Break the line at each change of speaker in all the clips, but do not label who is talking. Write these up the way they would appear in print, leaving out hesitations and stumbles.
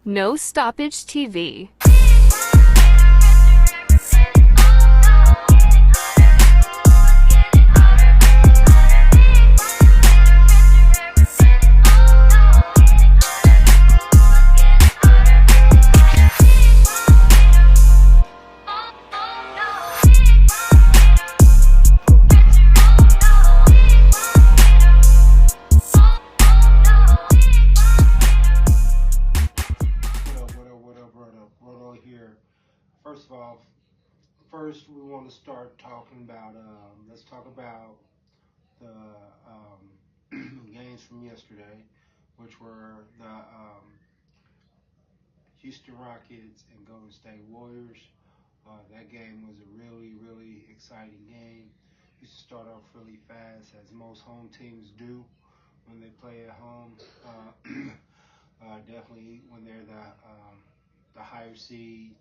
No Stoppage TV.
Roto here. First of all, first we want to start talking about. Let's talk about the games from yesterday, which were the Houston Rockets and Golden State Warriors. That game was a really exciting game. Used to start off really fast, as most home teams do when they play at home. Definitely when they're the higher seed.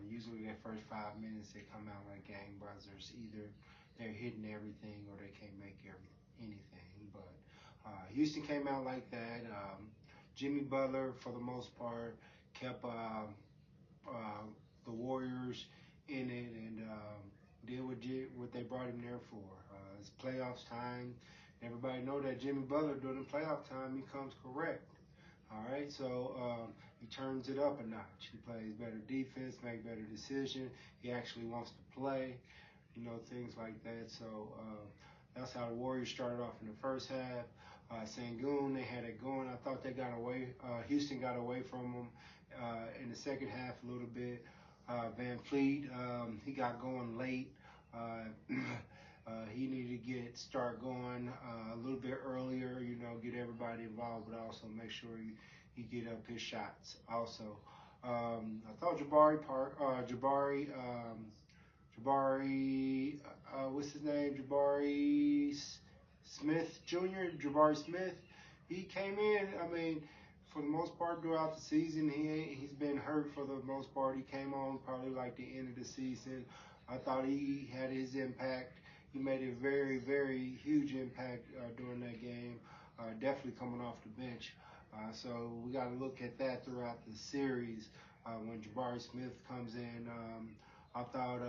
Usually their first 5 minutes they come out like gangbusters. Either they're hitting everything or they can't make anything. But Houston came out like that. Jimmy Butler, for the most part, kept uh, the Warriors in it and did what they brought him there for. It's playoffs time. Everybody know that Jimmy Butler during the playoff time he comes correct. All right, so he turns it up a notch. He plays better defense, make better decisions. He actually wants to play, things like that. So that's how the Warriors started off in the first half. Sangoon, they had it going. I thought they got away. Houston got away from them in the second half a little bit. Van Fleet, he got going late. He needed to start going a little bit earlier, get everybody involved, but also make sure he get up his shots. Also, I thought what's his name? Jabari Smith Jr. Jabari Smith. He came in. I mean, for the most part throughout the season, he's been hurt for the most part. He came on probably like the end of the season. I thought he had his impact. He made a very huge impact during that game. Definitely coming off the bench. So we got to look at that throughout the series. When Jabari Smith comes in, I thought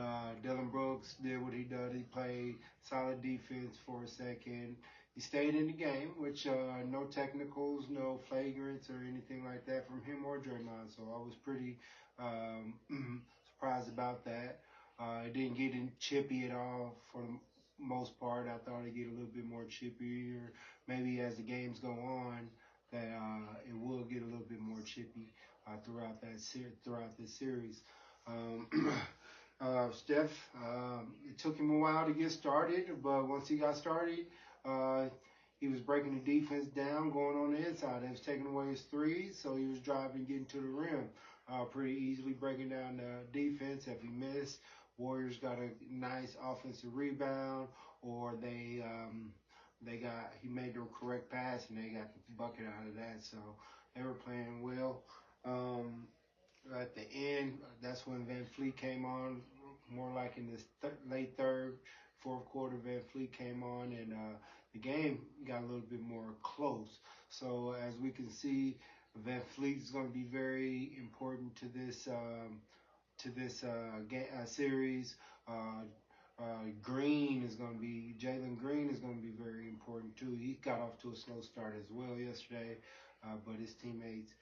Dylan Brooks did what he does. He played solid defense for a second. He stayed in the game, which no technicals, no flagrants or anything like that from him or Draymond. So I was pretty surprised about that. It didn't get chippy at all for the most part. I thought it'd get a little bit more chippy, or maybe as the games go on, that it will get a little bit more chippy throughout this series. Um, Steph, it took him a while to get started, but once he got started, uh, he was breaking the defense down, going on the inside. They was taking away his threes, so he was driving, getting to the rim pretty easily, breaking down the defense. If he missed, Warriors got a nice offensive rebound, or he made the correct pass and they got the bucket out of that. So they were playing well. At the end, that's when Van Fleet came on, more like in the late third, fourth quarter. Van Fleet came on, and the game got a little bit more close. So as we can see, Van Fleet is going to be very important to this series. Jalen Green is going to be very important too. He got off to a slow start as well yesterday, but his teammates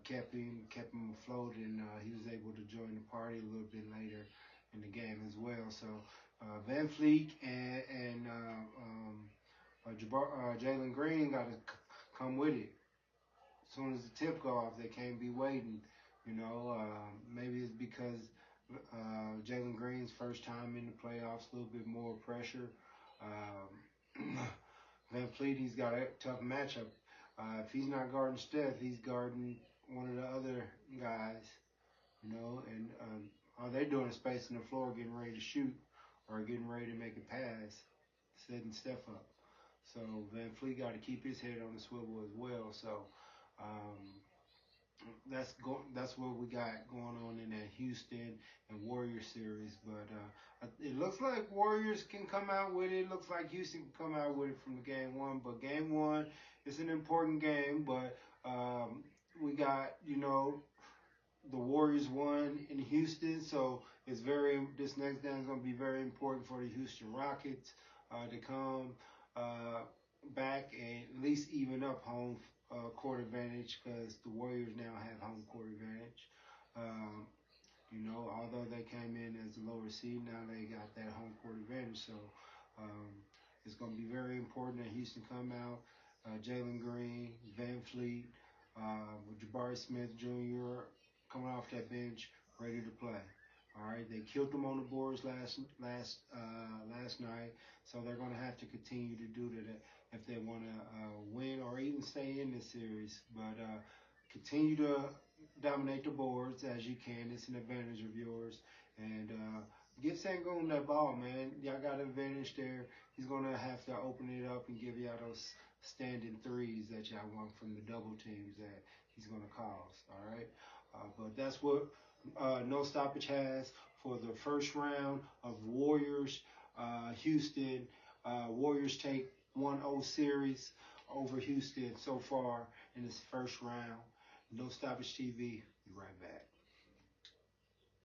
kept him afloat, and he was able to join the party a little bit later in the game as well. So Van Fleet and Jalen Green got to come with it. As soon as the tip go off, they can't be waiting. Maybe it's because Jalen Green's first time in the playoffs, a little bit more pressure. Van Fleet, he's got a tough matchup. If he's not guarding Steph, he's guarding one of the other guys, and all they're doing is spacing the floor, getting ready to shoot or getting ready to make a pass, setting Steph up. So Van Fleet got to keep his head on the swivel as well. So um, that's what we got going on in that Houston and Warriors series. But it looks like Warriors can come out with it. It looks like Houston can come out with it from the game one. But game one is an important game. But we got, the Warriors won in Houston, so this next game is going to be very important for the Houston Rockets to come back and at least even up home court advantage, because the Warriors now have home court advantage. Um, Although they came in as a lower seed, now they got that home court advantage. So um, it's going to be very important that Houston come out. Jalen Green, Van Fleet, with Jabari Smith Jr. coming off that bench, ready to play. All right, they killed them on the boards last night, so they're going to have to continue to do that if they want to win or even stay in this series. But continue to dominate the boards as you can. It's an advantage of yours. And give Sengun that ball, man. Y'all got an advantage there. He's going to have to open it up and give y'all those standing threes that y'all want from the double teams that he's going to cause. All right. But that's what No Stoppage has for the first round of Warriors Houston. Warriors take 1-0 series over Houston so far in this first round. No Stoppage TV. Be right back.